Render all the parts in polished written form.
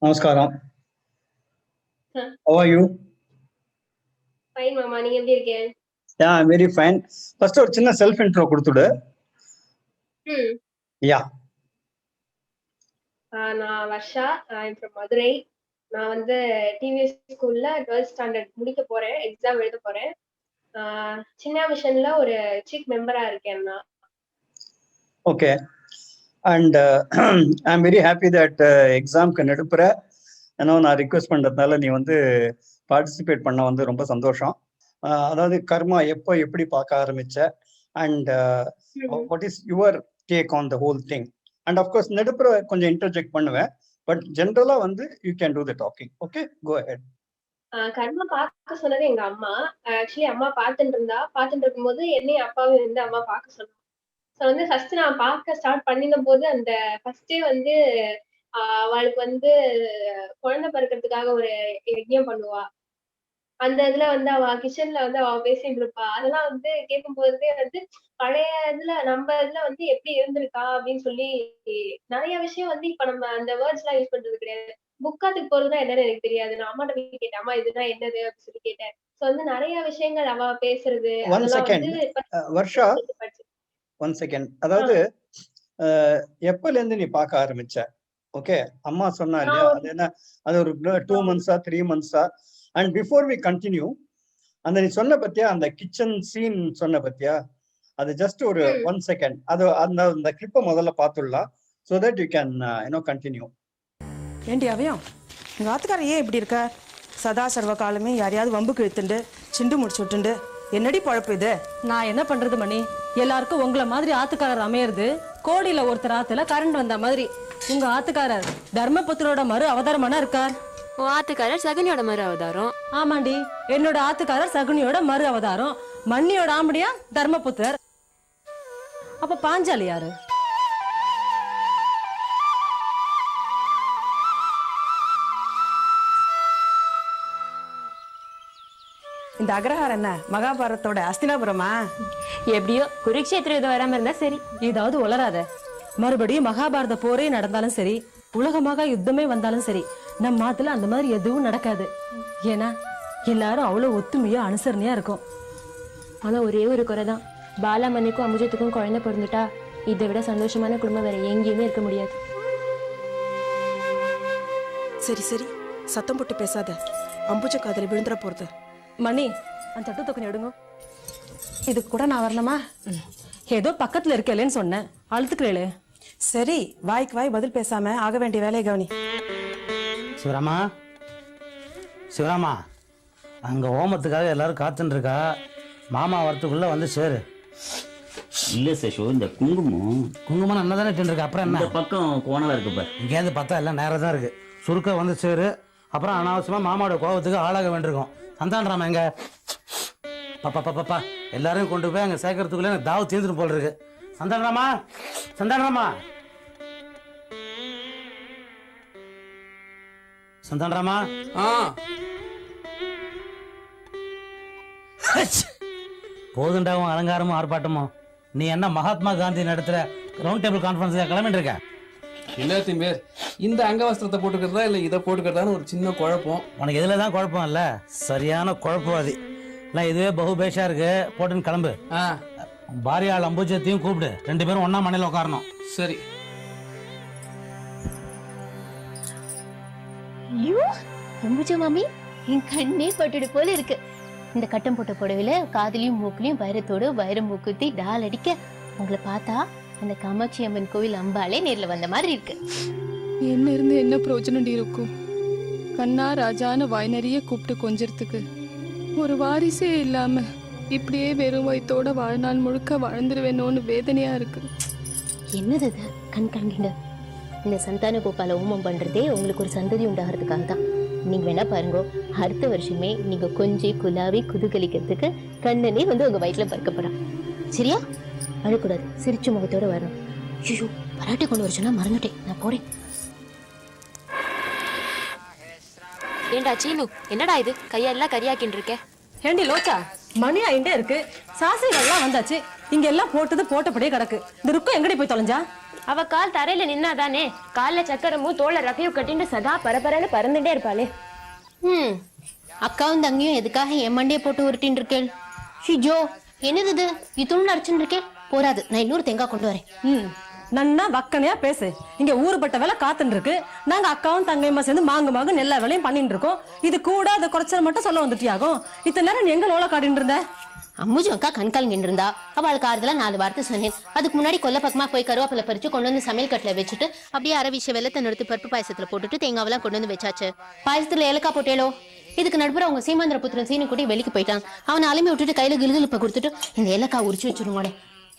நமஸ்காரம். Huh. How are you? Fine, மாமா. நீங்க எப்படி இருக்கீங்க? Yeah, I'm very fine. First ஒரு சின்ன செல்ஃப் இன்ட்ரோ கொடுத்துடு. ம். Yeah. நான் வர்ஷா. I'm from Madurai. நான் வந்து டிவிஎஸ் ஸ்கூல்ல 12th ஸ்டாண்டர்ட் முடிக்க போறேன். எக்ஸாம் எழுத போறேன். சின்ன மிஷன்ல ஒரு சீஃப் மெம்பரா இருக்கேன் நான். Okay. And I'm very happy that எக்ஸாம்க்கு நடுப்புற நான் ரிக்வெஸ்ட் பண்றதுனால நீ வந்து பார்ட்டிசிபேட் பண்ண வந்து ரொம்ப சந்தோஷம். அதாவது கர்மா எப்போ எப்படி பார்க்க ஆரம்பிச்ச and what is your take on the whole thing and of course நடுப்புற கொஞ்சம் இன்டர்ஜெக்ட் பண்ணுவேன். பட் ஜென்ரலா வந்து you can do the talking. Okay, go ahead. கர்மா பார்க்க சொன்னது எங்க அம்மா. ஆக்சுவலி அம்மா பார்த்துட்டு இருக்கும்போது என்னையும் அப்பாவும் வந்து அம்மா பார்க்க சொன்னாங்க. ஸோ வந்து ஃபர்ஸ்ட் நான் பார்க்க ஸ்டார்ட் பண்ணின போது அந்த ஃபர்ஸ்டே வந்து அவளுக்கு வந்து குழந்தை பிறக்கிறதுக்காக ஒரு யஜ்ஞம் பண்ணுவா. அந்த இதுல வந்து அவ கிச்சன்ல வந்து அவ பேசிட்டு இருப்பா. அதெல்லாம் வந்து கேட்கும் போதே வந்து பழைய நம்ம இதுல வந்து எப்படி இருந்திருக்கா அப்படின்னு சொல்லி நிறைய விஷயம் வந்து இப்ப நம்ம அந்த வேர்ட்ஸ் எல்லாம் யூஸ் பண்றது கிடையாது. புக்காத்துக்கு போறதுன்னா என்னன்னு எனக்கு தெரியாது. நான் அம்மாட்ட போய் கேட்டேன், அம்மா இதுனா என்னது அப்படின்னு சொல்லி கேட்டேன். சோ வந்து நிறைய விஷயங்கள் அவ பேசுறது அதெல்லாம் வந்து வர்ஷா ஒன் செகண்ட். அதாவது எப்பல இருந்து நீ பார்க்க ஆரம்பிச்ச? ஓகே, அம்மா சொன்னா இல்லையா, அது என்ன, அது ஒரு 2 months 3 months? And before we continue, அந்த நீ சொன்ன பத்தியா அந்த கிச்சன் சீன் சொன்ன பத்தியா, அது ஜஸ்ட் ஒரு 1 second. அது அந்த கிளிப்பை முதல்ல பார்த்துடலாம். So that you can continue. ஏண்டி அவையும் உங்க ஆத்துக்காரர் ஏன் இப்படி இருக்க? சதா சர்வ காலமே யாரையாவது வம்புக்கு இழுத்துண்டு சிண்டு முடிச்சு விட்டுண்டு என்னடி பழப்பு இது? நான் என்ன பண்றது மணி? எல்லாருக்கும் உங்களை மாதிரி ஆத்துக்காரர் அமையறது கோடியில ஒருத்தர் ஆத்துல கரண்ட் வந்த மாதிரி. உங்க ஆத்துக்காரர் தர்மபுத்திரோட மறு அவதாரமானா இருக்கார். உன் ஆத்துக்காரர் சகுனியோட மறு அவதாரம். ஆமாண்டி, என்னோட ஆத்துக்காரர் சகுனியோட மறு அவதாரம். மண்ணியோட ஆம்படியா தர்மபுத்திரர். அப்ப பாஞ்சாலி யாரு? இந்த அக்ரஹாரம் என்ன மகாபாரதத்தோட அஸ்தினாபுரமா? எப்படியோ குருக்ஷேத்திரம் இது வராம இருந்தா சரி. ஏதாவது உளராத. மறுபடியும் மகாபாரத போரே நடந்தாலும் சரி, உலகமாக யுத்தமே வந்தாலும் சரி, நம்ம மாத்துல அந்த மாதிரி எதுவும் நடக்காது. ஏன்னா எல்லாரும் அவ்வளவு ஒத்துமையா அனுசரணையா இருக்கும். ஆனா ஒரே ஒரு குறைதான், பாலாமணிக்கும் அமுஜத்துக்கும் குழந்தை பிறந்துட்டா இதை விட சந்தோஷமான குடும்பம் வேற எங்கேயுமே இருக்க முடியாது. சரி சரி, சத்தம் போட்டு பேசாத, அம்புஜ காதல விழுந்துட போறது. மணி, அந்த தட்டு தொக்கனை எடுங்க. இதுக்கு கூட நான் வரணுமா? ஏதோ பக்கத்துல இருக்கேன்னு சொன்னேன், அழுத்துக்கிறேளே. சரி, வாய்க்கு வாய் பதில் பேசாம ஆக வேண்டிய வேலையை கவனி. சிவராமா, சிவராமா, அங்கே ஹோமத்துக்காக எல்லாரும் காத்துன்னு இருக்கா. மாமா வரத்துக்குள்ள வந்து சேரு. இல்லை சேஷு, இந்த குங்குமம் என்ன தானே இருக்கு. அப்புறம் என்ன பக்கம் கோணலா இருக்குப்ப, இங்கேருந்து பார்த்தா எல்லாம் நேரம் தான் இருக்கு. சுருக்க வந்து சேரு. அப்புறம் அனாவசியமாக மாமாவோட கோபத்துக்கு ஆளாக வேண்டியிருக்கும். சந்தானராமா எங்க? பாப்பா பாப்பா எல்லாரையும் கொண்டு போய் அங்கே சேர்க்கறதுக்குள்ளே எனக்கு தாவு தீர்ந்துட்டு போல் இருக்கு. சந்தானராமா, சந்தானராமா, சந்தானராமா. போதுண்டாவும் அலங்காரமும் ஆர்ப்பாட்டமும். நீ என்ன மகாத்மா காந்தி நடத்துற ரவுண்ட் டேபிள் கான்ஃபரன்ஸுக்கு கிளம்பிட்டு இருக்க? எல்லாத்தையும் பேர் இந்த அங்கவஸ்திரத்தை போட்டுக்கிறதா இல்லை இதை போட்டுக்கிறதான்னு ஒரு சின்ன குழப்பம். உனக்கு இதில் தான் குழப்பம் இல்லை, சரியான குழப்பவாதி. இல்லை இதுவே பகுபேஷா இருக்கு, போட்டுன்னு கிளம்பு. பாரியாள் அம்புஜத்தையும் கூப்பிடு, 2 பேரும் ஒன்னா மனையில் உட்காரணும். சரி. அம்புஜா மாமி, என் கண்ணே பட்டுடு போல இருக்கு. இந்த கட்டம் போட்ட புடவையில காதலியும் மூக்கிலையும் வைரத்தோடு வைரம் மூக்குத்தி டால் அடிக்க உங்களை பார்த்தா அந்த காமாட்சி அம்மன் கோவில் அம்பாலே நேர்ல வந்த மாதிரி இருக்கு. என்ன இருந்து என்ன பிரயோஜனம் இருக்கும்? கண்ணா ராஜான வாய் நிறைய கூப்பிட்டு கொஞ்சறதுக்கு ஒரு வாரிசே இல்லாம இப்படியே வெறும் வயித்தோட வாழ்நாள் முழுக்க வாழ்ந்துருவேணும்னு வேதனையா இருக்கு. என்னது இது கண் கண்கிண்ட? இந்த சந்தான கோபால ஹோமம் பண்றதே உங்களுக்கு ஒரு சந்ததி உண்டாகிறதுக்காக தான். நீங்க வேணா பாருங்க, அடுத்த வருஷமே நீங்க கொஞ்சி குலாவி குதூகலிக்கிறதுக்கு கண்ணனே வந்து உங்க வயிற்றுல பறக்கப்படான். சரியா? அழக்கூடாது, சிரிச்சு முகத்தோட வரணும். ஐயோ, பராட்டை கொண்டு வர சொன்னா மறந்துட்டேன், நான் போறேன். ஏண்டா சீனு, என்னடா இது கையெல்லாம் கரியாக்கின்னு இருக்க? ஏண்டி லோச்சா, மணி ஆயிண்டே இருக்கு, சாசிகள்லாம் வந்தாச்சு, இங்க எல்லாம் போட்டது போட்டபடியே கிடக்கு. இந்த ருக்கம் எங்கடி போய் தொலைஞ்சா? அவ கால் தரையில நின்னாதானே கால்ல சக்கரமும் தோள ரக்கையும் கட்டிட்டு சதா பரபரன்னு பறந்துட்டே இருப்பாளே. அக்காவும் தங்கியும் எதுக்காக என் மண்டையை போட்டு உருட்டின்னு இருக்கேள்? ஷிஜோ, என்னது இது? இத்துணு அரைச்சுன்னு இருக்கேன். போராது, நான் இன்னொரு தேங்காய் கொண்டு வரேன். நன்னா வக்கனையா பேசு. இங்க ஊருப்பட்ட வேலை காத்துட்டு இருக்கு. நாங்க அக்காவும் தங்கையுமா சேர்ந்து மாங்கு எல்லா வேலையும் பண்ணிட்டு இருக்கோம். இது கூட அதை குறைச்சல் மட்டும் சொல்ல வந்துட்டியாகும். இத்தனை நேரம் நீ எங்க லோல காட்டிட்டு இருந்த? அம்முஜு அக்கா கண்கால்கிட்டு இருந்தா. அவளுக்கு ஆறுதலா 4 வார்த்தை சொன்னேன். அதுக்கு முன்னாடி கொல்ல பக்கமா போய் கருவேப்பிலை பறிச்சு கொண்டு வந்து சமையல் கட்டில வச்சுட்டு அப்படியே அரை விஷயம் வெள்ளத்தை நிறுத்தி பருப்பு பாயசத்துல போட்டுட்டு தேங்காவெல்லாம் கொண்டு வந்து வச்சாச்சு. பாயசத்துல ஏலக்காய் போட்டேலோ. இதுக்கு நடுப்புற அவங்க சீமாந்திர புத்திரன் சீனி கூட்டி வெளிக்கு போயிட்டான். அவனை அலமி விட்டுட்டு கையில கிளுகிழுப்ப கொடுத்துட்டு இந்த ஏலக்காய் உரிச்சு வச்சிருவாளே.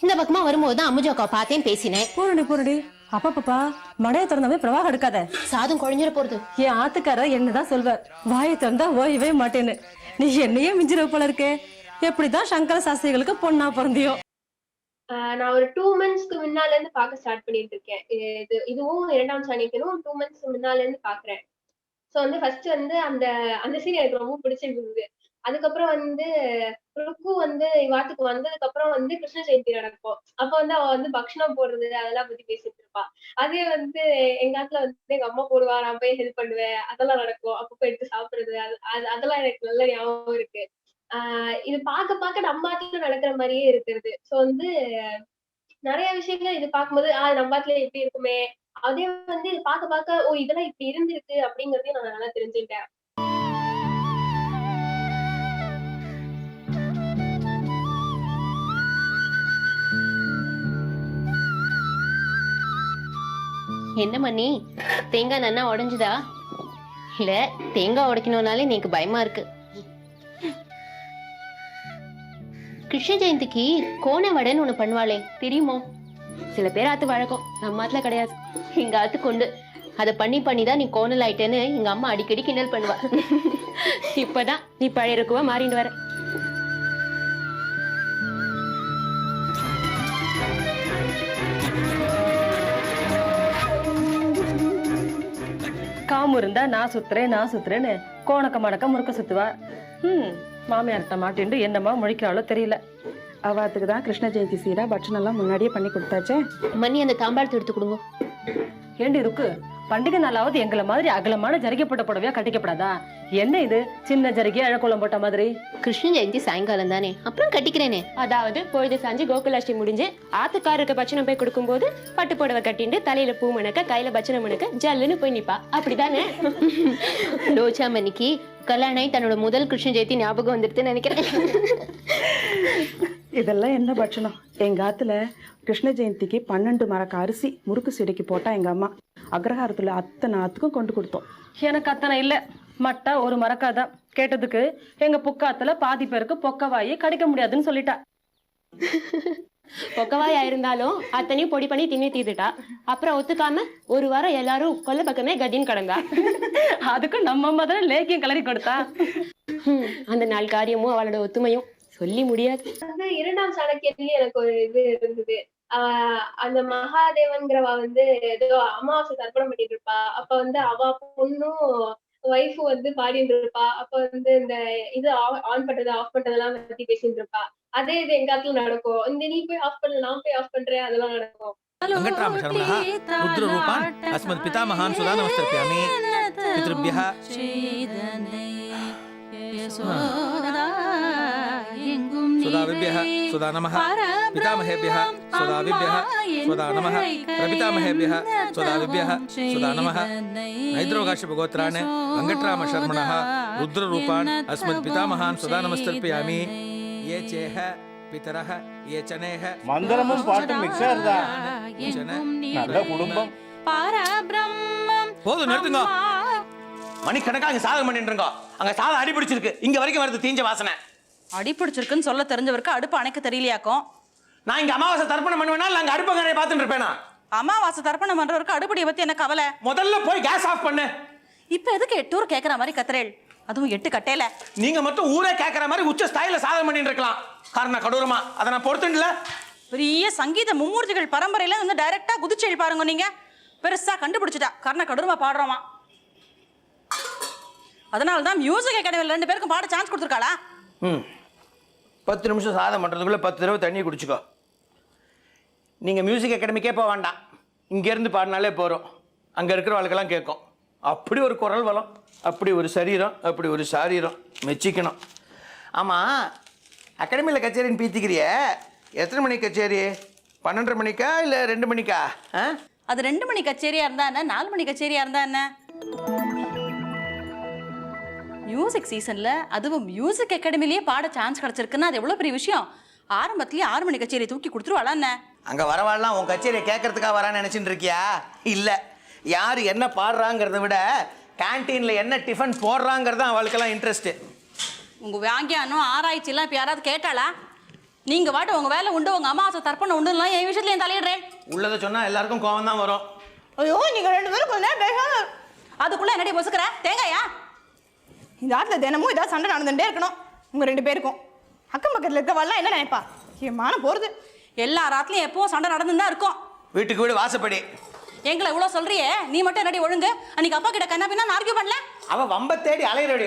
இந்த பக்கமா வரும்போது தான் அம்முஜு அக்கா பார்த்தேன், பேசினேன். போறடி அப்பா மடைய திறந்தாவே பிரவாகம் எடுக்காத. சாதம் குழஞ்சிட போறது. என் ஆத்துக்கார என்னதான் சொல்வார், வாயை திறந்தா ஓயவே மாட்டேன்னு. நீ என்னையே மிஞ்சிர போல இருக்கே. எப்படிதான் சங்கர சாஸ்திரிகளுக்கு பொண்ணா பிறந்தியோ? நான் ஒரு 2 monthsக்கு முன்னால இருந்து பார்க்க ஸ்டார்ட் பண்ணிட்டு இருக்கேன். இதுவும் 2ஆம் சாணிக்கனும் 2 months முன்னால இருந்து பாக்குறேன். சோ வந்து ஃபர்ஸ்ட் வந்து அந்த சீன் எனக்கு ரொம்ப பிடிச்சிருந்தது. அதுக்கப்புறம் வந்து ருக்கு வந்து வாத்துக்கு வந்ததுக்கு அப்புறம் வந்து கிருஷ்ண ஜெயந்தி நடக்கும். அப்ப வந்து அவ வந்து பக்ஷணம் போடுறது அதெல்லாம் பத்தி பேசிட்டு இருப்பா. அதே வந்து எங்க ஆத்துல வந்து எங்க அம்மா போடுவா, நான் போய் ஹெல்ப் பண்ணுவேன், அதெல்லாம் நடக்கும். அப்பப்ப எடுத்து சாப்பிடுறது அதெல்லாம் எனக்கு நல்ல ஞாபகம் இருக்கு. இது பார்க்க நம்ம ஆத்துல நடக்கிற மாதிரியே இருக்கிறது. சோ வந்து நிறைய விஷயங்கள் இது பார்க்கும்போது நம்ம ஆத்துல எப்படி இருக்குமே, அதே வந்து இது பார்க்க ஓ இதெல்லாம் இப்படி இருந்திருக்கு அப்படிங்கறதையும் நான் நல்லா தெரிஞ்சுக்கிட்டேன். என்ன மணி, தேங்காய் நன்னா உடைஞ்சுதா? இல்ல தேங்காய் உடைக்கணும்னாலே எனக்கு பயமா இருக்கு. கிருஷ்ண ஜெயந்திக்கு கோண வடைன்னு ஒண்ணு பண்ணுவாளே, தெரியுமோ? சில பேர் ஆத்து வழக்கம், நம்ம ஆத்துல கிடையாது. எங்க ஆத்து கொண்டு அதை பண்ணிதான் நீ கோணல் ஆயிட்டேன்னு எங்க அம்மா அடிக்கடி கிண்டல் பண்ணுவா. இப்பதான் நீ பழைய இருக்குவா மாறிட்டு வர. காமு இருந்தா நான் சுத்துறேன்னு கோணக்க மணக்க முறுக்க சுத்துவா. மாமியார்ட்ட மாட்டின்னு என்னமா முழிக்கிறாளோ தெரியல. அவாத்துக்கு தான் கிருஷ்ண ஜெயந்தி சீரா பட்சணம் எல்லாம் முன்னாடியே பண்ணி கொடுத்தாச்சே. மணி அந்த தாம்பாளத்தை எடுத்து கொடுங்க. ஏண்டி இருக்கு, பண்டிகை நாளாவது எங்களை மாதிரி அகலமான ஜரிகைப்பட்ட புடவையா கட்டிக்கப்படாதா? என்ன இது சின்ன ஜரிகை அழகோலம் போட்ட மாதிரி? கிருஷ்ண ஜெயந்தி சாயங்காலம் தானே, அப்புறம் கட்டிக்கிறேனே. அதாவது பொழுது சாஞ்சு கோகுலாஷ்டி முடிஞ்சு ஆத்துக்காரருக்கு பச்சனம் போய் கொடுக்கும் போது பட்டு புடவை கட்டிட்டு தலையில பூ மணக்க கையில பச்சனம் மணக்க ஜல்லுன்னு போய் நிப்பா, அப்படிதானே? லோச்சா மணிக்கு கல்யாணம் தன்னோட முதல் கிருஷ்ண ஜெயந்தி ஞாபகம் வந்துடுதுன்னு நினைக்கிறேன். இதெல்லாம் என்ன பட்சணம்? எங்க ஆத்துல கிருஷ்ண ஜெயந்திக்கு 12 மரக்க அரிசி முறுக்கு செடிக்கு போட்டா எங்க அம்மா. அக்ரஹாரத்துல அத்தனை ஆத்துக்கும் கொண்டு கொடுத்தோம். எனக்கு அத்தனை இல்ல, மட்டா ஒரு மரக்காதான். கேட்டதுக்கு எங்க புக்காத்துல பாதி பேருக்கு பொக்கவாயி கடிக்க முடியாதுன்னு சொல்லிட்டா. பொக்கவாயா இருந்தாலும் அத்தனையும் பொடி பண்ணி திண்ணி தீர்த்துட்டா. அப்புறம் ஒத்துக்காம ஒரு வாரம் எல்லாரும் கொல்ல பக்கமே கட்டின்னு கிடந்தா. அதுக்கு நம்ம அம்மா தானே லேக்கியம் கிளறி கொடுத்தா. அந்த நாள் காரியமும் அவளோட ஒத்துமையும் சொல்லி முடியாது. 2ஆம் சாணக்கியத்திலேயே எனக்கு ஒரு இது இருந்தது. அந்த மகாதேவன்கிறவ வந்து ஏதோ அமாவாசை தர்ப்பணம் பண்ணிட்டு இருப்பா. அப்ப வந்து அவ பொண்ணும் ஒய்ஃபு வந்து பாடிட்டு இருப்பா. அப்ப வந்து இந்த இது ஆன் பண்றது ஆஃப் பண்றதெல்லாம் பத்தி பேசிட்டு இருப்பா. அதே இது எங்க இடத்துல நடக்கும். இந்த நீ போய் ஆஃப் பண்ணல, நான் போய் ஆஃப் பண்றேன், அதெல்லாம் நடக்கும். வெங்கட்ராம சரவணः ருத்ரரூபான் अस्मत् पितामहान् सुधा नमस्कर्पयामि पितृभ्यः सुधाविभ्यः सुधा नमः पितामहेभ्यः सुधाविभ्यः सुधा नमः प्रपितामहेभ्यः सुधाविभ्यः सुधा नमः नैद्रोगाश्यपगोत्रान् वेङ्कटराम शर्मणः रुद्ररूपान् अस्मत् पितामहान् सुधा नमस्कर्पयामि ये चेह पितरः ये चनेह மந்திரமும் பாட்டும் மிக்ஸா இருந்தா நல்ல குடும்பம். போதும் நிறுத்துங்க. மணிக்கணக்கா அங்க சாதம் பண்ணிட்டு இருக்கோம். அங்க சாதம் அடி பிடிச்சிருக்கு, இங்க வரைக்கும் வருது தீஞ்ச வாசனை. அடி பிடிச்சிருக்குன்னு சொல்ல தெரிஞ்சவருக்கு அடுப்பு அணைக்க தெரியலையாக்கும். நான் இங்க அமாவாசை தர்ப்பணம் பண்ணுவேனா இல்ல அங்க அடுப்பங்கரையை பார்த்துட்டு இருப்பேனா? அமாவாசை தர்ப்பணம் பண்றவருக்கு அடுப்படியை பத்தி என்ன கவலை? முதல்ல போய் கேஸ் ஆஃப் பண்ணு. இப்ப எதுக்கு 8 ஊர் கேக்குற மாதிரி கத்துறேள்? அதுவும் 8 கட்டையில. நீங்க மட்டும் ஊரே கேக்குற மாதிரி உச்ச ஸ்டைல சாதம் பண்ணிட்டு இருக்கலாம். காரணம் கடூரமா அதை நான் பொறுத்துடல. பெரிய சங்கீத மும்மூர்த்திகள் பரம்பரையில வந்து டைரக்டா குதிச்செழி பாருங்க. நீங்க பெருசா கண்டுபிடிச்சிட்டா கர்ண கடூரமா பாடுறோமா. அதனாலதான் மியூசிக் அகாடமியில் 2 பேருக்கும் பாட சான்ஸ் கொடுத்துருக்காளா? 10 நிமிஷம் சாதம் பண்றதுக்குள்ள 10 தடவை தண்ணி குடிச்சுக்கோ. நீங்க மியூசிக் அகாடமிக்கே போக வேண்டாம், இங்கேருந்து பாடினாலே போகிறோம், அங்கே இருக்கிறவளுக்கெல்லாம் கேட்கும். அப்படி ஒரு குரல் வளம், அப்படி ஒரு சரீரம், அப்படி ஒரு சாரீரம், மெச்சிக்கணும். ஆமாம், அகாடமியில் கச்சேரின்னு பீத்திக்கிறிய, எத்தனை மணிக்கு கச்சேரி? 12:30 மணிக்கா இல்லை 2 மணிக்கா? அது 2 மணி கச்சேரியா இருந்தா என்ன, 4 மணி கச்சேரியா இருந்தா என்ன? மியூசிக் சீசன்ல அதுவும் மியூசிக் அகாடமிலேயே பாட சான்ஸ் கிடைச்சிருக்குன்னா அது எவ்வளவு பெரிய விஷயம். ஆரம்பத்திலேயே 6 மணி கச்சேரி தூக்கி கொடுத்துருவாளா என்ன? அங்கே வரவாள்லாம் உன் கச்சேரியை கேட்கறதுக்காக வரான்னு நினச்சிட்டு இருக்கியா? இல்லை, யார் என்ன பாடுறாங்கிறத விட கேன்டீனில் என்ன டிஃபன் போடுறாங்கிறது தான் அவளுக்கெல்லாம் இன்ட்ரெஸ்ட்டு. உங்கள் வாங்கியானோ ஆராய்ச்சிலாம் இப்போ யாராவது கேட்டாளா? நீங்கள் வாட்டு உங்கள் வேலை உண்டு, உங்கள் அம்மாவாசை தர்ப்பணம் உண்டுலாம் என் விஷயத்துல என் தலையிடுறேன். உள்ளதை சொன்னால் எல்லாருக்கும் கோவம் தான் வரும். ஐயோ, நீங்கள் 2 பேரும் கொஞ்ச நேரம் பேசாம அதுக்குள்ளே என்னடி பொசுக்கிற தேங்காயா? இந்த ஆட்டில் தினமும் ஏதாவது சண்டை நடந்துகிட்டே இருக்கணும் உங்கள் 2 பேருக்கும். அக்கம் பக்கத்தில் இருக்கவாள்லாம் என்ன நினைப்பா? என் மான போகிறது. எல்லா ராத்திலையும் எப்பவும் சண்டை நடந்துன்னு தான் இருக்கும். வீட்டுக்கு வீடு வாசப்படி. எங்களை இவ்வளோ சொல்றியே, நீ மட்டும் என்னடி ஒழுங்கு? அன்னைக்கு அப்பா கிட்ட கண்ணா பின்னா ஆர்கியூ பண்ணல. அவள் வம்ப தேடி அலையிறடி.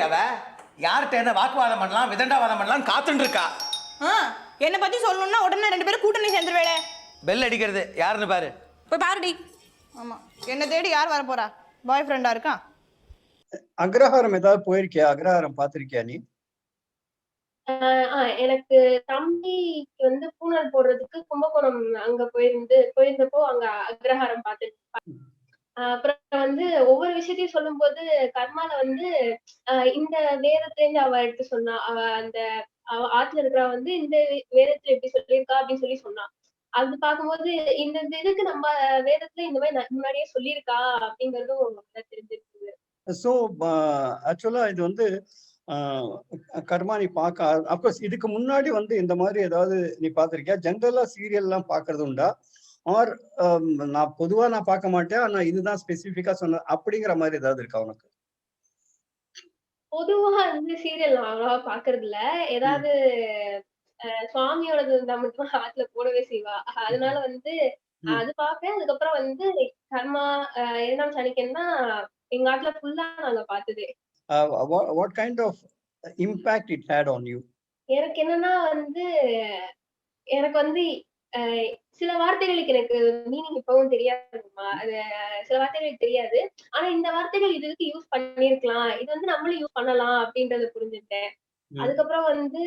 யார்கிட்ட என்ன வாக்குவாதம் பண்ணலாம், விதண்டாவாதம் பண்ணலாம் காத்துட்டு இருக்கா. என்னை பற்றி சொல்லணும்னா உடனே 2 பேரும் கூட்டணி சேர்ந்துருவேளே. பெல் அடிக்கிறது யாருன்னு பாரு, போய் பாருடி. ஆமாம், என்ன தேடி யார் வர போறா? பாய் ஃப்ரெண்டா இருக்கா? அக்ரஹாரம் ஏதாவது போயிருக்கியா? அக்ரஹாரம் பார்த்திருக்கியா நீ? எனக்கு தம்பிக்கு வந்து பூனல் போடுறதுக்கு கும்பகோணம் அங்க போயிருந்தப்போ அங்க அக்ரஹாரம் பார்த்து. அப்புறம் வந்து ஒவ்வொரு விஷயத்தையும் சொல்லும் போது கர்மால வந்து இந்த வேதத்துல இருந்து அவ எடுத்து சொன்னா, அவ அந்த ஆத்துல இருக்கிற வந்து இந்த வேதத்துல எப்படி சொல்லியிருக்கா அப்படின்னு சொன்னா. அது பார்க்கும்போது இந்த இதுக்கு நம்ம வேதத்துல இந்த மாதிரி முன்னாடியே சொல்லியிருக்கா அப்படிங்கறதும் தெரிஞ்சிருக்கு. ஸோ ஆக்சுவலா இது வந்து கர்மா நீ பார்க்க, அப்கோர்ஸ் இதுக்கு முன்னாடி வந்து இந்த மாதிரி ஏதாவது நீ பார்த்திருக்கியா? ஜென்ரலா சீரியல்லாம் பார்க்கறது உண்டா? ஆர் நான் பொதுவா நான் பார்க்க மாட்டேன், ஆனா இதுதான் ஸ்பெசிஃபிக்கா சொன்ன அப்படிங்கிற மாதிரி ஏதாவது இருக்கா உனக்கு? பொதுவா வந்து சீரியல் நான் அவ்வளவா பாக்குறது இல்ல. ஏதாவது சுவாமியோடது இருந்தா மட்டும் ஆத்துல போடவே செய்வா. அதனால வந்து அது பார்ப்பேன். அதுக்கப்புறம் வந்து கர்மா 2ஆம் சனிக்கன்னா எங்க ஆத்துல ஃபுல்லா நாங்க பார்த்ததே. What kind of impact it had on you? எனக்கு என்னன்னா வந்து எனக்கு வந்து சில வார்த்தைகளுக்கு எனக்கு மீனிங் இப்பவும் தெரியாதுமா. அது சில வார்த்தைகளுக்கு தெரியாது. ஆனா இந்த வார்த்தைகள் இதுக்கு யூஸ் பண்ணிருக்கலாம், இது வந்து நம்மளும் யூஸ் பண்ணலாம் அப்படின்றத புரிஞ்சுட்டேன். அதுக்கப்புறம் வந்து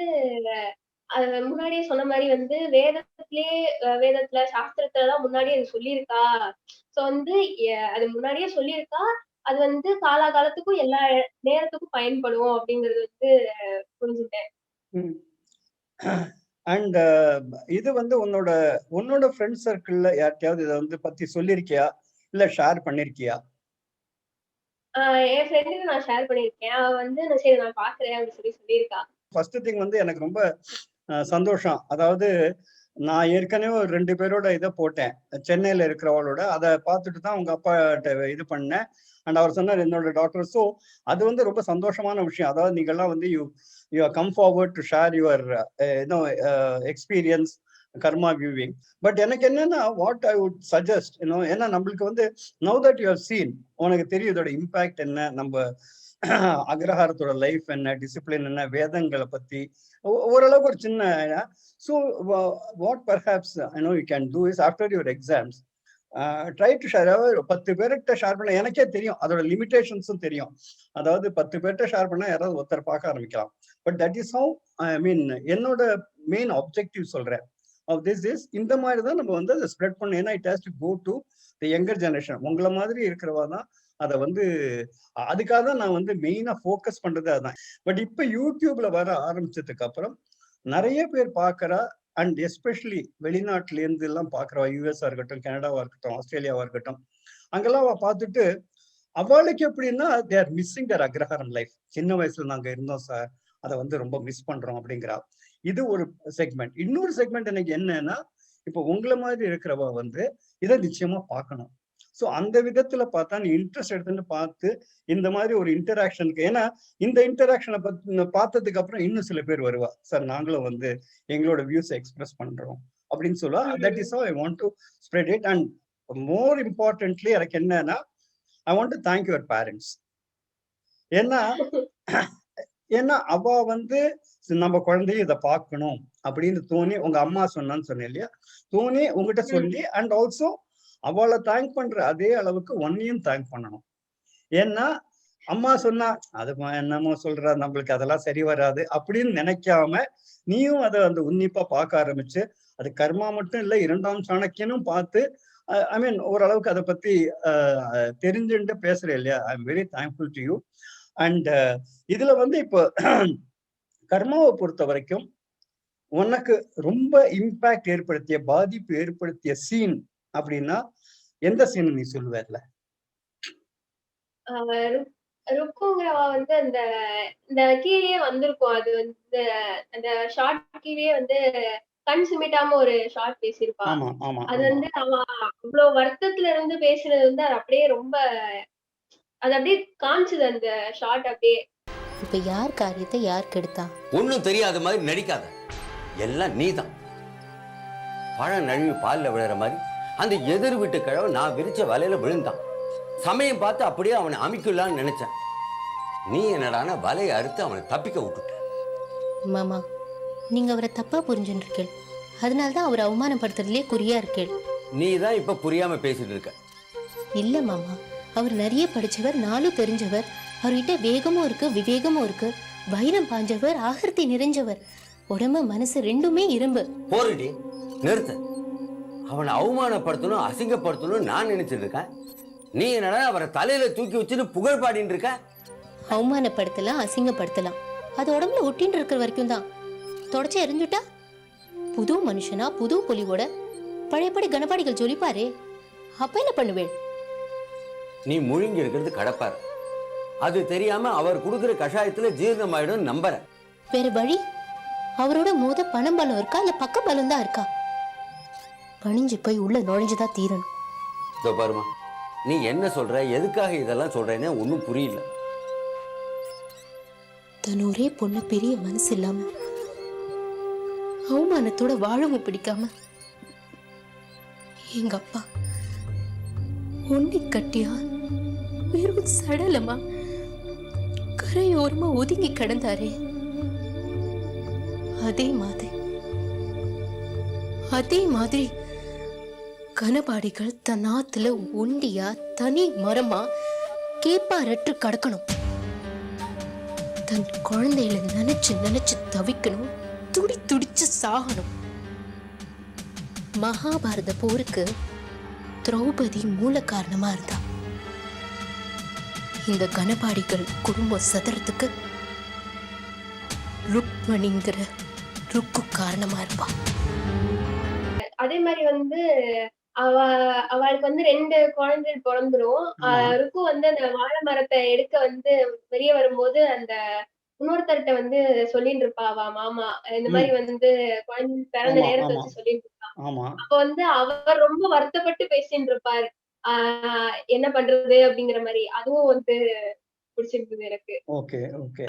முன்னாடியே சொன்ன மாதிரி வந்து வேதத்துல சாஸ்திரத்துலதான் முன்னாடியே அது சொல்லியிருக்கா. சோ வந்து அது முன்னாடியே சொல்லியிருக்கா. அது வந்து காலாகாலத்துக்கும் எல்லா நேரத்துக்கும் பயன்படும் அப்படிங்கறது வந்து புரிஞ்சுட்டேன். அண்ட் இது வந்து உன்னோட ஃப்ரெண்ட் சர்க்கிள்ல யார்கிட்டயாவது இதை வந்து பத்தி சொல்லிருக்கியா, இல்ல ஷேர் பண்ணிருக்கியா? என் ஃப்ரெண்டுக்கு நான் ஷேர் பண்ணிருக்கேன். அவ வந்து சரி நான் பாக்குறேன் அப்படின்னு சொல்லியிருக்கா. ஃபர்ஸ்ட் திங் வந்து எனக்கு ரொம்ப சந்தோஷம். அதாவது நான் ஏற்கனவே ஒரு 2 பேரோட இதை போட்டேன், சென்னையில இருக்கிறவளோட. அதை பார்த்துட்டு தான் உங்க அப்பா இது பண்ணேன். அண்ட் அவர் சொன்னார் என்னோட டாக்டர். ஸோ அது வந்து ரொம்ப சந்தோஷமான விஷயம். அதாவது நீங்கள்லாம் வந்து you are come forward to share your experience karma viewing. But எனக்கு என்னன்னா what I would suggest, ஏன்னா நம்மளுக்கு வந்து now that you have seen, உனக்கு தெரியும் இதோட இம்பாக்ட் என்ன, நம்ம அக்ரஹாரத்தோட லைஃப் என்ன, டிசிப்ளின் என்ன, வேதங்களை பத்தி ஓரளவுக்கு ஒரு சின்ன. So what perhaps you can do is after your exams try to share. 10 பேர்கிட்ட ஷேர் பண்ண எனக்கே தெரியும் அதோட லிமிடேஷன்ஸும் தெரியும். அதாவது 10 பேர்கிட்ட ஷேர் பண்ணா யாராவது ஒருத்தர் பார்க்க ஆரம்பிக்கலாம். பட் தட் இஸ் ஹவு என்னோட மெயின் ஆப்ஜெக்டிவ் சொல்றேன் ஆஃப் திஸ் இஸ் இந்த மாதிரி தான் நம்ம வந்து அதை ஸ்ப்ரெட் பண்ணணும். ஏன்னா it has to go to the younger generation. உங்களை மாதிரி இருக்கிறவா தான் அதை வந்து அதுக்காக தான் நான் வந்து மெயினா ஃபோக்கஸ் பண்றது அதுதான். பட் இப்போ யூடியூப்ல வர ஆரம்பிச்சதுக்கு அப்புறம் நிறைய பேர் பார்க்கறா. அண்ட் எஸ்பெஷலி வெளிநாட்டுல இருந்து எல்லாம் பாக்குறவா, யூஎஸ்ஆ இருக்கட்டும், கனடாவா இருக்கட்டும், ஆஸ்திரேலியாவா இருக்கட்டும், அங்கெல்லாம் பார்த்துட்டு அவளுக்கு எப்படின்னா they are missing their agraharam life. சின்ன வயசுல நாங்க இருந்தோம் சார், அதை வந்து ரொம்ப மிஸ் பண்றோம் அப்படிங்கிறா. இது ஒரு செக்மெண்ட். இன்னொரு செக்மெண்ட் எனக்கு என்னன்னா, இப்போ உங்களை மாதிரி இருக்கிறவா வந்து இதை நிச்சயமா பார்க்கணும். ஸோ அந்த விதத்துல பார்த்தா நீ இன்ட்ரெஸ்ட் எடுத்துட்டு பார்த்து இந்த மாதிரி ஒரு இன்டராக்ஷனுக்கு, ஏன்னா இந்த இன்டராக்ஷனை பார்த்ததுக்கு அப்புறம் இன்னும் சில பேர் வருவா, சார் நாங்களும் வந்து எங்களோட வியூஸ் எக்ஸ்பிரஸ் பண்றோம் அப்படின்னு சொல்லுவா. That is how I want to spread it. And more importantly எனக்கு என்னன்னா, I want to thank your parents. ஏன்னா அவ வந்து நம்ம குழந்தைய இதை பார்க்கணும் அப்படின்னு தோணி, உங்க அம்மா சொன்னான்னு சொன்னேன் இல்லையா, தோணி உங்ககிட்ட சொல்லி, அண்ட் ஆல்சோ அவளை தேங்க் பண்ற அதே அளவுக்கு உன்னையும் தேங்க் பண்ணணும். ஏன்னா அம்மா சொன்னா அது என்னமோ சொல்ற, நம்மளுக்கு அதெல்லாம் சரி வராது அப்படின்னு நினைக்காம நீயும் அதை அந்த உன்னிப்பா பார்க்க ஆரம்பிச்சு, அது கர்மா மட்டும் இல்லை, 2ஆம் சாணக்கியனும் பார்த்து ஐ மீன் ஓரளவுக்கு அதை பத்தி தெரிஞ்சுட்டு பேசுறேன் இல்லையா. I am very thankful to you. And இதுல வந்து இப்போ கர்மாவை பொறுத்த வரைக்கும் உனக்கு ரொம்ப இம்பாக்ட் ஏற்படுத்திய, பாதிப்பு ஏற்படுத்திய சீன் அப்படின்னா எந்த சீன் நீ சொல்லுவேர்ல? ருக்குங்கிறவா வந்து அந்த இந்த கீழே வந்திருக்கும். அது வந்து அந்த ஷார்ட் கீழே வந்து கண் சிமிட்டாம ஒரு ஷார்ட் பேசியிருப்பா. அது வந்து அவன் அவ்வளவு வருத்தத்துல இருந்து பேசுனது வந்து அது அப்படியே ரொம்ப அது அப்படியே காமிச்சது அந்த ஷார்ட் அப்படியே. இப்ப யார் காரியத்தை யார் கெடுத்தா? ஒன்னும் தெரியாத மாதிரி நடிக்காத, எல்லாம் நீதான். பழம் நழுவி பாலில் விழுற மாதிரி அந்த எதிர் வீட்டு கிழவை நான் விரிச்ச வலையில விழுந்தான். சமயம் பார்த்து அப்படியே அவனை அமைக்கலான்னு நினைச்சேன். நீ என்னடான வலையை அறுத்து அவனை தப்பிக்க விட்டுட்ட. மாமா, நீங்க அவரை தப்பா புரிஞ்சுட்டு இருக்கேன். அதனால்தான் அவரை அவமானப்படுத்துறதுலயே குறியா இருக்கேன். நீ தான் இப்ப புரியாம பேசிட்டு இருக்க. இல்ல மாமா, அவர் நிறைய படிச்சவர், நாளும் தெரிஞ்சவர். அவர்கிட்ட வேகமும் இருக்கு, விவேகமும் இருக்கு. வைரம் பாஞ்சவர், ஆகர்த்தி நிறைஞ்சவர். உடம்பு மனசு ரெண்டுமே இரும்பு. போரிடி, நிறுத்த. அவனை அவமானப்படுத்தணும், அசிங்கப்படுத்தணும் நான் நினைச்சிட்டு இருக்கேன். நீ என்னடா அவரை தலையில தூக்கி வச்சுட்டு புகழ் பாடிட்டு இருக்க. அவமானப்படுத்தலாம், அசிங்கப்படுத்தலாம். அது உடம்புல ஒட்டின்னு இருக்கிற வரைக்கும் தான். தொடச்சு எரிஞ்சுட்டா புது மனுஷனா புது பொலிவோட பழையபடி கணபாடிகள் ஜொலிப்பாரே, அப்ப என்ன பண்ணுவேன்? நீ முழுங்கி இருக்கிறது கடப்பார். அது தெரியாம அவர் கொடுக்கிற கஷாயத்துல ஜீரணமாயிடும் நம்புற. வேற வழி? அவரோட மோத பணம் பலம் இருக்கா இல்ல பக்க பலம் தான் இருக்கா? பணிஞ்சு போய் உள்ள நுழைஞ்சுதான் தீரணும். இதோ பாருமா, நீ என்ன சொல்ற, எதுக்காக இதெல்லாம் சொல்றேன்னு ஒன்னும் புரியல. தன் ஒரே பொண்ணு பெரிய மனசு இல்லாம அவமானத்தோட வாழவும் பிடிக்காம எங்க அப்பா ஒண்ணி கட்டியா வெறும் சடலமா கரையோரமா ஒதுங்கி கிடந்தாரே, அதே மாதிரி கனபாடிகள் தன் ஆத்துல ஒண்டியா தனி மரமா கேப்பாரற்று கடக்கணும். தன் குழந்தையில நினைச்சு தவிக்கணும், துடிச்சு சாகணும். மகாபாரத போருக்கு திரௌபதி மூல காரணமா இருந்தா. இந்த கனபாடிகள் குடும்பம் சதறதுக்கு ருக்மணிங்கிற ருக்கு காரணமா இருப்பா. அதே மாதிரி வந்து அவளுக்கு வந்து 2 குழந்தைகள் பிறந்துரும். ருக்கு வந்து அந்த வாழை மரத்தை எடுக்க வந்து வெளியே வரும்போது அந்த இன்னொருத்தர்கிட்ட வந்து சொல்லிட்டு இருப்பா அவ மாமா, இந்த மாதிரி வந்து குழந்தை பிறந்த நேரத்தை வச்சு சொல்லிட்டு இருப்பா. அப்ப வந்து அவர் ரொம்ப வருத்தப்பட்டு பேசிட்டு இருப்பாரு, என்ன பண்றது அப்படிங்கிற மாதிரி. அதுவும் வந்து பிடிச்சிருக்குது எனக்கு. Okay okay.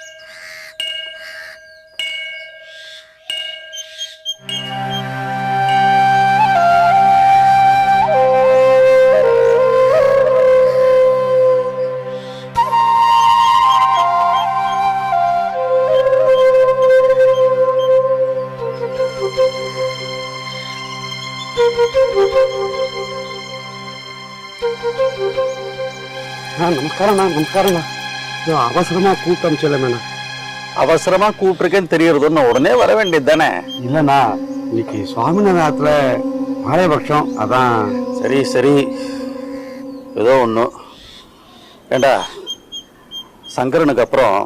நமஸ்காரம்ண்ணா. அவசரமா கூப்பிட்டு அனுப்பிச்சல. அவசரமா கூப்பிட்டுருக்கேன்னு தெரியறதுன்னு உடனே வர வேண்டியது தானே? இல்லண்ணா, இன்னைக்கு சுவாமிநாதத்துல மாலைபட்சம், அதான். சரி சரி, ஏதோ ஒன்று. ஏண்டா, சங்கரனுக்கு அப்புறம்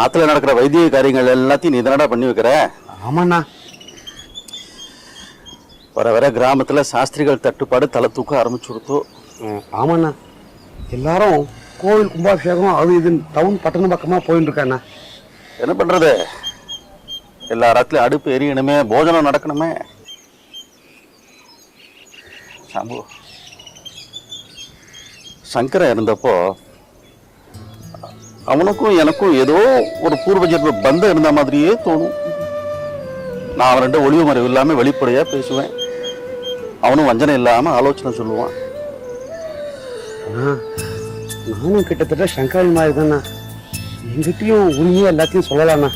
ஆத்துல நடக்கிற வைத்திய காரியங்கள் எல்லாத்தையும் நீ தானடா பண்ணி வைக்கிற? ஆமாண்ணா. வர வர கிராமத்துல சாஸ்திரிகள் தட்டுப்பாடு தலை தூக்க ஆரம்பிச்சு கொடுத்தோம். ஆமாண்ணா, எல்லாரும் கோவில் கும்பாபிஷேகம் அது இது டவுன் பட்டணம் பக்கமா போயிட்டு இருக்காண்ணா. என்ன பண்றது, எல்லா இடத்துலயும் அடுப்பு எரியணுமே, போஜனம் நடக்கணுமே. சாம்பு, சங்கரன் இருந்தப்போ அவனுக்கும் எனக்கும் ஏதோ ஒரு பூர்வ ஜென்ம பந்தம் இருந்த மாதிரியே தோணும். நான் அவன் 2 ஒளிவு மறைவு இல்லாம வெளிப்படையா பேசுவேன், அவனும் வஞ்சனை இல்லாம ஆலோசனை சொல்லுவான். நானும் கிட்டத்தட்ட சங்கரன் மாதிரி தானே, எங்கிட்டையும் உண்மையா எல்லாத்தையும் சொல்லலாம்ண்ணா.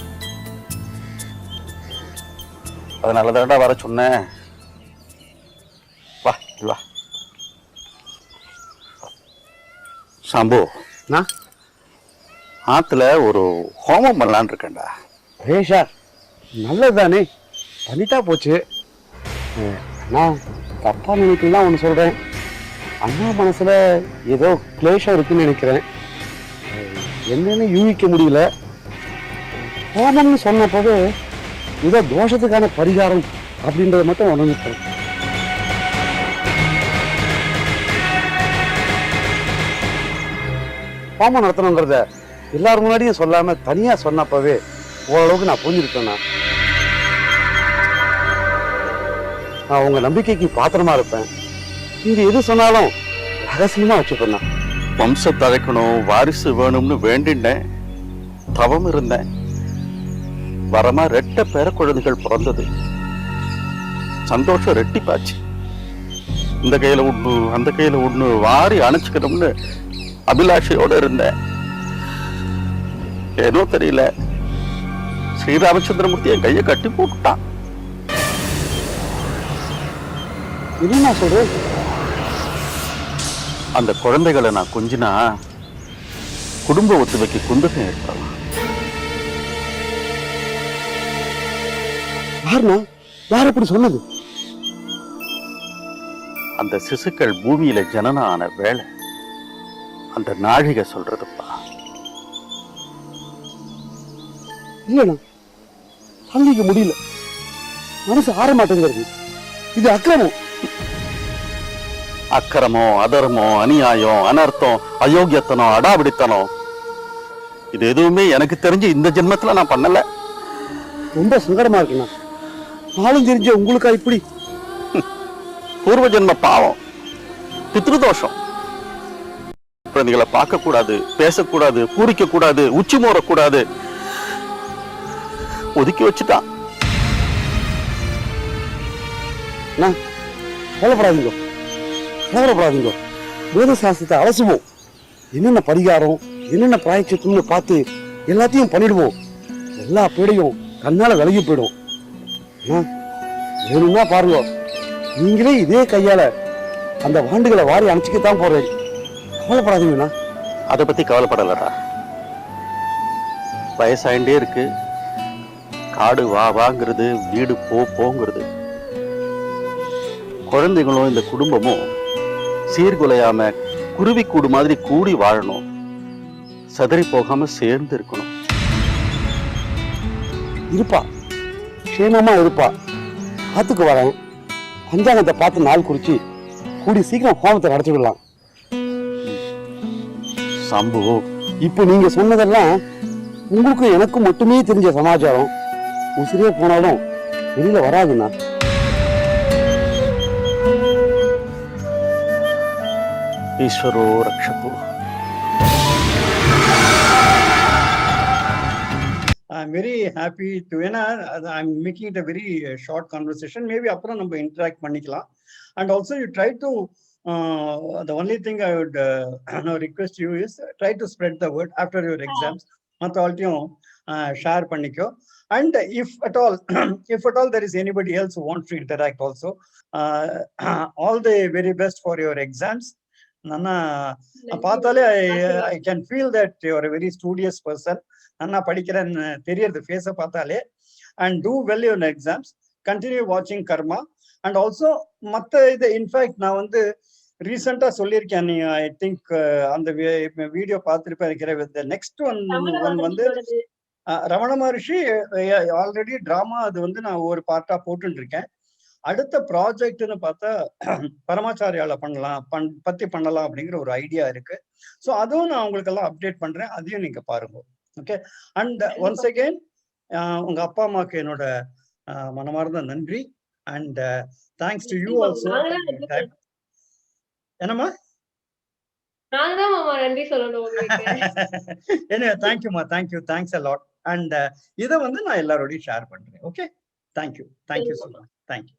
அதனால தான்டா வர சொன்னேன். வா வா. சாம்பு, ஆத்துல ஒரு ஹோமம் பண்ணலான்னு இருக்கேன்டா. ரேஷா, நல்லதுதானே, பண்ணிட்டா போச்சு. நான் தப்பா நினைக்கலாம் ஒன்று சொல்றேன். அண்ணா மனசுல ஏதோ கிளேஷம் இருக்குன்னு நினைக்கிறேன். என்னன்னு யூகிக்க முடியல. ஹோமம்னு சொன்ன போது ஏதோ தோஷத்துக்கான பரிகாரம் அப்படின்றத மட்டும் உணர்ந்துட்டேன். ஹோமம் நடத்தணுங்கிறத எல்லாரும் முன்னாடியும் சொல்லாம தனியா சொன்னப்பவே ஓரளவுக்கு நான் புரிஞ்சிருக்கேன்னா, நான் உங்க நம்பிக்கைக்கு பாத்திரமா இருப்பேன். நீங்க எது சொன்னாலும் ரகசியமா வச்சுப்பேன். வம்சத்தை அழைக்கணும், வாரிசு வேணும்னு வேண்டினேன், தவம் இருந்தேன். வரமா 2 பேர குழந்தைகள் பிறந்தது. சந்தோஷம் ரெட்டிப்பாச்சு. இந்த கையில ஒண்ணு அந்த கையில ஒண்ணு வாரி அணைச்சுக்கணும்னு அபிலாஷையோட இருந்தேன். ஏனோ தெரியல, ஸ்ரீராமச்சந்திரமூர்த்தி என் கையை கட்டி போட்டுட்டான். என்ன சொல்றேன்? அந்த குழந்தைகளை நான் கொஞ்சினா குடும்ப ஒத்துமைக்கு குந்தகம் ஏற்படலாம். யார் அப்படி சொன்னது? அந்த சிசுக்கள் பூமியில ஜனனம் ஆன வேலை அந்த நாழிகை சொல்றதுப்பா. இல்லண்ணா, தாங்கிக்க முடியல, மனசு ஆற மாட்டேங்கிறது. இது அக்கிரமம். அக்கிரமம், அதர்மம், அநியாயம், அனர்த்தம், அயோக்கியத்தனம், அடாபிடித்தனம், இது எதுவுமே எனக்கு தெரிஞ்சு இந்த ஜென்மத்துல நான் பண்ணல. ரொம்ப சங்கடமா இருக்குண்ணா. நாளும் தெரிஞ்ச உங்களுக்கா இப்படி? பூர்வ ஜென்ம பாவம், பித்ருதோஷம். குழந்தைகளை பார்க்க கூடாது, பேசக்கூடாது, பூரிக்க கூடாது, உச்சி மோறக்கூடாது, ஒதுக்கி வச்சுட்டான். கவலைப்படாதீங்க, கவலைப்படாதீங்க. வேத சாஸ்திரத்தை அலசுவோம். என்னென்ன பரிகாரம், என்னென்ன பிராயச்சித்தம்னு பார்த்து எல்லாத்தையும் பண்ணிடுவோம். எல்லா பேடையும் கண்ணால விலகி போயிடும். வேணும்னா பாருங்க, நீங்களே இதே கையால அந்த வாண்டுகளை வாரி அணைச்சிக்கத்தான் போறேன். கவலைப்படாதீங்கண்ணா. அதை பத்தி கவலைப்படலடா. வயசாயிண்டே இருக்கு. காடு வா வாங்கிறது, வீடு போங்கிறது. குழந்தைகளும் இந்த குடும்பமும் சீர்குலையாம குருவி கூடு மாதிரி கூடி வாழணும். சதறி போகாம சேர்ந்து இருக்கணும். இருப்பா, க்ஷேமமா இருப்பா. ஆத்துக்கு வரேன். பஞ்சாங்கத்தை பார்த்து நாள் குறிச்சு கூடி சீக்கிரம் ஹோமத்தை நடத்தி விடலாம். சம்பு, இப்போ நீங்க சொன்னதெல்லாம் உங்களுக்கும் எனக்கும் மட்டுமே தெரிஞ்ச சமாச்சாரம். உசிரியே போனாலும் வெளியில வராதுண்ணா. ஈஸ்வரோ ரக்ஷது. I'm very happy to, I'm making it a very short conversation. Maybe அப்புறம் நம்ம interact பண்ணிக்கலாம். And also you try to, the only thing I would request you is try to spread the word after your exams. மற்ற ஆள்கிட்டையும் share பண்ணிக்கோ. And if at all there is anybody else who wants to interact also, all the very best for your exams. Nana, பார்த்தாலே I can feel that you are a very studious person. நன்னா படிக்கிறேன்னு தெரியறது ஃபேஸை பார்த்தாலே. And do well in exams. Continue watching Karma. And also மற்ற இது in fact நான் வந்து ரீசெண்டா சொல்லியிருக்கேன். நீ ஐ திங்க் அந்த வீடியோ பார்த்துருப்பேன் இருக்கிற. நெக்ஸ்ட் ஒன் வந்து ரமண மகர்ஷி ஆல்ரெடி டிராமா அது வந்து நான் ஒரு பார்ட்டா போட்டுட்டு இருக்கேன். அடுத்த ப்ராஜெக்ட்னு பார்த்தா பரமாச்சாரியால பத்தி பண்ணலாம் அப்படிங்கிற ஒரு ஐடியா இருக்கு. ஸோ அதுவும் நான் உங்களுக்கு எல்லாம் அப்டேட் பண்றேன். அதையும் நீங்க பாருங்க. ஓகே. அண்ட் ஒன்ஸ் அகெயின் உங்க அப்பா அம்மாவுக்கு என்னோட மனமார்ந்த நன்றி. And thanks to you also. என்னம்மா? நன்றி சொல்லணும். தேங்க்யூமா, thank you, thanks a lot. And இதை வந்து நான் எல்லாரோடையும் ஷேர் பண்றேன். Okay, thank you, thank you so much. Thank you.